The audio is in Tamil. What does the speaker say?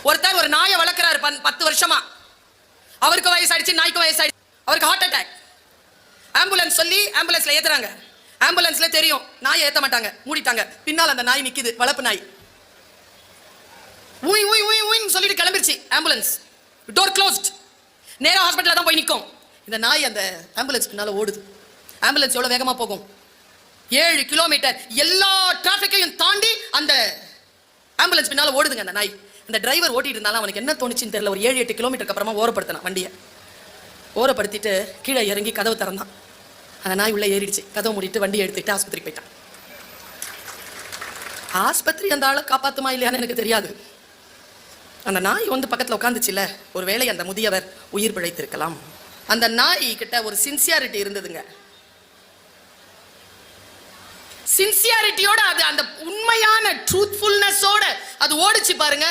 ஒருத்தர் ஒரு நாயை வளர்க்கிறாரு 10 வருஷமா. அவருக்கு வயசாயிடுச்சு, நாய்க்கு வயசாயிடுச்சு. அவருக்கு ஹார்ட் அட்டாக். ஆம்புலன்ஸ் சொல்லி ஆம்புலன்ஸ்ல ஏத்துறாங்க. ஆம்புலன்ஸ்ல தெரியும் நாயை ஏத்த மாட்டாங்க, மூடிட்டாங்க. பின்னால் அந்த நாய் நிக்குது, வளர்ப்பு நாய். ஊய் ஊய் ஊய் ஊய்ன்னு சொல்லிட்டு கிளம்பிருச்சு ஆம்புலன்ஸ். Door closed. நேரா ஹாஸ்பிட்டல்ல தான் போய் நிற்கும். இந்த நாய் அந்த ஆம்புலன்ஸ் பின்னால ஓடுது. ஆம்புலன்ஸ் எவ்வளவு வேகமா போகும்? 7 கிலோமீட்டர். எல்லா டிராபிக்கையும் தாண்டி அந்த ஆம்புலன்ஸ் பின்னால ஓடுதுங்க அந்த நாய். அந்த டிரைவர் ஓட்டிட்டு இருந்தாலும் அவனுக்கு என்ன தோணுச்சுன்னு தெரியல. ஒரு 7-8 கிலோமீட்டருக்கு அப்புறமா ஓரப்படுத்தினான் வண்டியை. ஓரப்படுத்திட்டு கீழே இறங்கி கதவு திறந்தான். அந்த நாய் உள்ள ஏறிடுச்சு. கதவு மூடிட்டு வண்டியை எடுத்துக்கிட்டு ஆஸ்பத்திரிக்கு போயிட்டான். ஆஸ்பத்திரி அந்த ஆளை காப்பாத்துமா இல்லையான்னு எனக்கு தெரியாது. அந்த நாய் வந்து பக்கத்தில் உட்காந்துச்சுல, ஒருவேளை அந்த முதியவர் உயிர் பிழைத்திருக்கலாம். அந்த நாய் கிட்ட ஒரு சின்சியாரிட்டி இருந்ததுங்க. சின்சியாரிட்டியோட அது அந்த உண்மையான ட்ரூத்ஃபுல்னஸோட அது ஓடிச்சு பாருங்க.